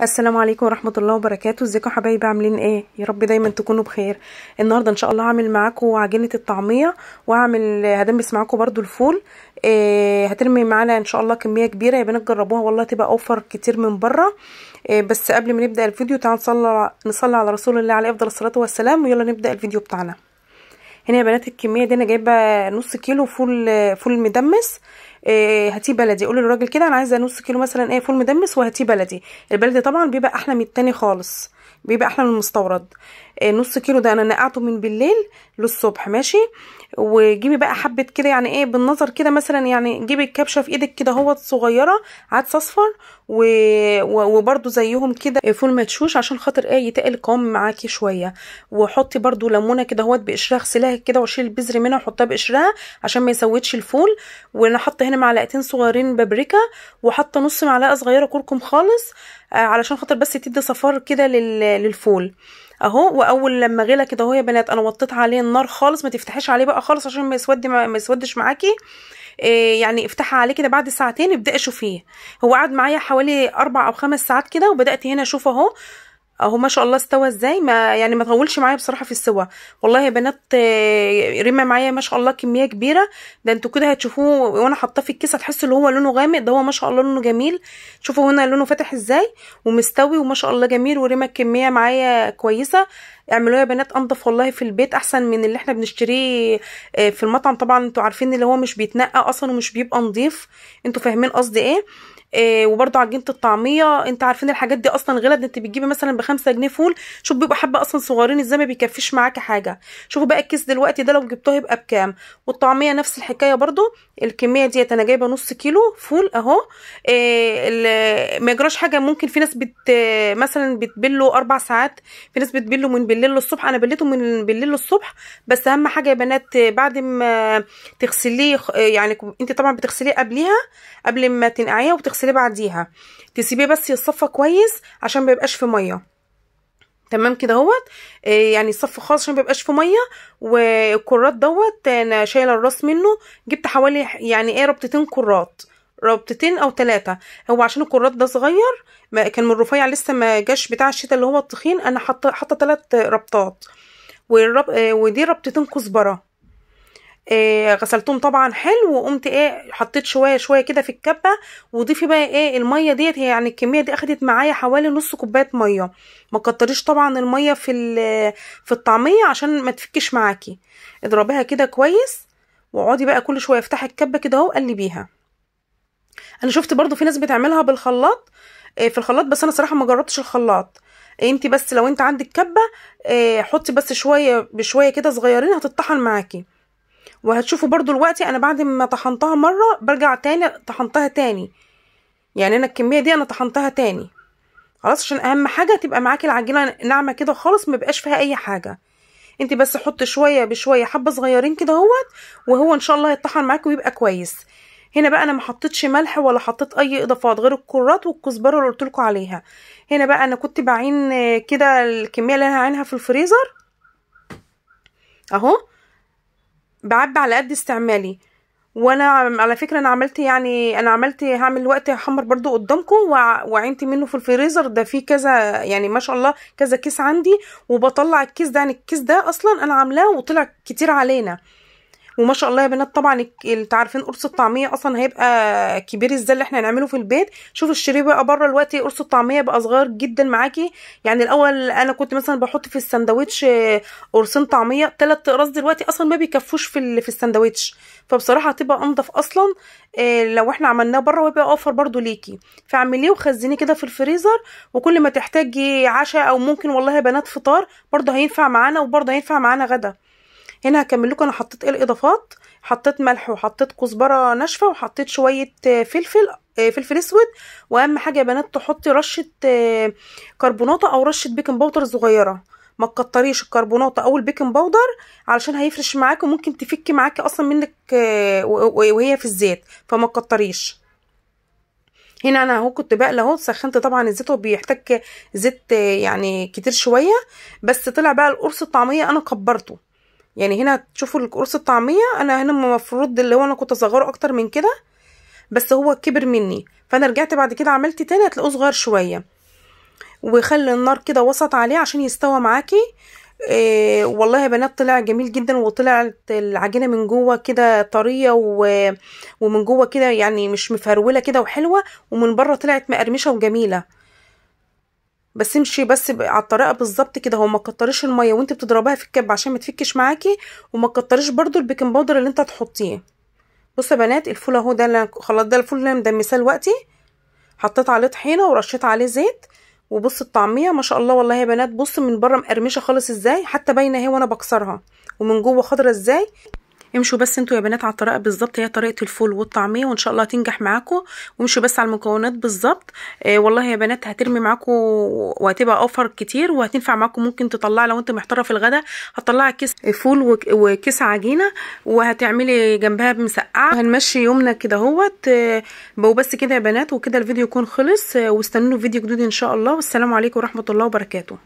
السلام عليكم ورحمة الله وبركاته. ازيكم حبايبي، عاملين ايه؟ يا رب دايما تكونوا بخير. النهاردة ان شاء الله هعمل معاكم عجينة الطعمية، هدمس معاكم برضو الفول. هترمي معانا ان شاء الله كمية كبيرة يا بنات، جربوها والله تبقى اوفر كتير من بره. بس قبل ما نبدأ الفيديو تعالوا نصلي على رسول الله عليه افضل الصلاة والسلام، ويلا نبدأ الفيديو بتاعنا. هنا يا بنات الكمية دي انا جايبة نص كيلو فول مدمس. هاتيه بلدي، قولي للراجل كده انا عايزه نص كيلو مثلا فول مدمس وهاتيه بلدي. البلدي طبعا بيبقى احلى من التاني خالص، بيبقى احلى من المستورد. نص كيلو ده انا نقعته من بالليل للصبح، ماشي. وجيبي بقى حبه كده يعني بالنظر كده مثلا، يعني جيبي الكبشه في ايدك كده اهوت صغيره، عدس اصفر وبرده زيهم كده فول مدشوش عشان خاطر يتقل القوام معاكي شويه. وحطي برده ليمونه كده اهوت بقشرها، اغسليها كده وشيل البذر منها وحطها بقشرها عشان ما يسودش الفول. وانا حاطه هنا معلقتين صغيرين بابريكا، وحاطه نص معلقه صغيره كركم خالص، علشان خاطر بس تدي صفار كده للفول اهو. واول لما غلى كده اهو يا بنات انا وطيت عليه النار خالص، ما تفتحيش عليه بقى خالص عشان ما يسودش معاكي. يعني افتحها عليه كده بعد ساعتين، ابدأي شوفيه. هو قعد معايا حوالي 4 أو 5 ساعات كده، وبدأت هنا اشوف اهو ما شاء الله استوى ازاي. ما طولش معايا بصراحه في السوا والله يا بنات. رمى معايا ما شاء الله كميه كبيره. ده انتوا كده هتشوفوه وانا حاطاه في الكيس هتحسوا اللي هو لونه غامق، ده هو ما شاء الله لونه جميل. شوفوا هنا لونه فاتح ازاي ومستوي وما شاء الله جميل، ورمى الكميه معايا كويسه. اعملوها يا بنات انضف والله في البيت، احسن من اللي احنا بنشتريه في المطعم. طبعا انتوا عارفين اللي هو مش بيتنقى اصلا ومش بيبقى نظيف، انتوا فاهمين قصدي ايه. وبرده عجينه الطعميه انت عارفين الحاجات دي اصلا غلط. انت بتجيبي مثلا ب5 جنيه فول، شوف بيبقوا حبه اصلا صغيرين ازاي، ما بيكفيش معاكي حاجه. شوفوا بقى الكيس دلوقتي ده لو جبتوه يبقى بكام. والطعميه نفس الحكايه برده. الكميه ديت انا جايبه نص كيلو فول اهو. ما يجراش حاجه. ممكن في ناس مثلا بتبله 4 ساعات، في ناس بتبله من بالليل للصبح، انا بليته من بالليل للصبح. بس اهم حاجه يا بنات بعد ما تغسليه، يعني انت طبعا بتغسليه قبل ما تنقعيه، وبتغسليه بعديها تسيبيه بس يتصفى كويس عشان ما يبقاش في ميه. تمام كده اهوت. يعني يصفى خالص عشان ما يبقاش في ميه. والكرات دوت انا شايله الراس منه، جبت حوالي يعني ربطتين كرات، ربطتين او 3. هو عشان الكرات ده صغير، كان من الرفيع لسه ما جاش بتاع الشتاء اللي هو التخين، انا حاطه 3 ربطات. ودي ربطتين كزبره. غسلتهم طبعا حلو، وقمت حطيت شويه كده في الكبه. وضيفي بقى الميه ديت، هي يعني الكميه دي اخدت معايا حوالي نص كوبايه ميه. ما كتريش طبعا الميه في الطعميه عشان ما تفكش معاكي. اضربيها كده كويس، واقعدي بقى كل شويه افتحي الكبه كده اهو قلبيها. انا شفت برضو في ناس بتعملها بالخلاط، في الخلاط، بس انا صراحه ما جربتش الخلاط. انت بس لو انت عندك كبه حطي بس شويه بشويه كده صغيرين هتطحن معاكي. وهتشوفوا برضو دلوقتي انا بعد ما طحنتها مره برجع تاني طحنتها تاني. يعني انا الكميه دي انا طحنتها تاني خلاص، عشان اهم حاجه تبقى معاكي العجينه ناعمه كده خالص، ما يبقاش فيها اي حاجه. انت بس حطي شويه بشويه حبه صغيرين كده اهوت، وهو ان شاء الله هيطحن معاكي ويبقى كويس. هنا بقى انا ما حطيتش ملح ولا حطيت اي اضافات غير الكرات والكزبره اللي قلت لكم عليها. هنا بقى انا كنت بعين كده الكميه اللي انا هعينها في الفريزر اهو، بعبي على قد استعمالي. وانا على فكره انا عملت هعمل وقت احمر برضو قدامكم، وعينت منه في الفريزر ده فيه كذا، يعني ما شاء الله كذا كيس عندي. وبطلع الكيس ده، يعني الكيس ده اصلا انا عاملاه وطلع كتير علينا. وما شاء الله يا بنات طبعا انتوا عارفين قرص الطعميه اصلا هيبقى كبير ازاي اللي احنا هنعمله في البيت. شوفوا الشريط بقى بره دلوقتي قرص الطعميه بقى صغير جدا معاكي. يعني الاول انا كنت مثلا بحط في الساندوتش قرصين طعميه، 3 اقراص دلوقتي اصلا ما بيكفوش في الساندوتش. فبصراحه هتبقى انضف اصلا لو احنا عملناه بره، ويبقى اوفر برضو ليكي. فاعمليه وخزنيه كده في الفريزر، وكل ما تحتاجي عشاء او ممكن والله يا بنات فطار برضو هينفع معانا، وبرضو هينفع معانا غدا. هنا هكمل لكم انا حطيت الاضافات. حطيت ملح وحطيت كزبره ناشفه وحطيت شويه فلفل اسود. واهم حاجه يا بنات تحطي رشه كربوناطه او رشه بيكنج باودر صغيره. ما تكتريش الكربوناطه او البيكنج باودر علشان هيفرش معاكي وممكن تفكي معاكي اصلا منك وهي في الزيت، فما تكتريش. هنا انا اهو كنت بقى اهو سخنت طبعا الزيت، وبيحتاج زيت يعني كتير شويه. بس طلع بقى القرص الطعميه انا كبرته. يعني هنا تشوفوا القرص الطعميه انا هنا المفروض اللي هو انا كنت اصغره اكتر من كده، بس هو كبر مني، فانا رجعت بعد كده عملت تاني هتلاقوه صغير شويه. وخلي النار كده وسط عليه عشان يستوى معاكي. والله يا بنات طلع جميل جدا، وطلعت العجينه من جوه كده طريه ومن جوه كده يعني مش مفروله كده وحلوه، ومن بره طلعت مقرمشه وجميله. بس امشي بس على الطريقه بالظبط كده، هو ما تكتريش الميه وانت بتضربيها في الكب عشان ما تفكش معاكي، وما تكتريش برده البيكنج باودر اللي انت هتحطيه. بصوا يا بنات الفول اهو، ده اللي خلاص، ده الفول اللي انا مدمساه دلوقتي، حطيت عليه طحينه ورشيت عليه زيت. وبص الطعميه ما شاء الله والله يا بنات، بص من بره مقرمشه خالص ازاي، حتى باينه اهي وانا بكسرها، ومن جوه خضره ازاي. امشوا بس انتوا يا بنات على الطريقه بالظبط، هي طريقه الفول والطعميه، وان شاء الله هتنجح معاكم. وامشوا بس على المكونات بالظبط. والله يا بنات هترمي معاكم وهتبقى اوفر كتير، وهتنفع معاكم. ممكن تطلعي لو انت محتاره في الغدا، هتطلعي كيس فول وكيس عجينه، وهتعملي جنبها مسقعه، هنمشي يومنا كده اهوت. وبس كده يا بنات، وكده الفيديو يكون خلص. واستنوني فيديو جديد ان شاء الله، والسلام عليكم ورحمه الله وبركاته.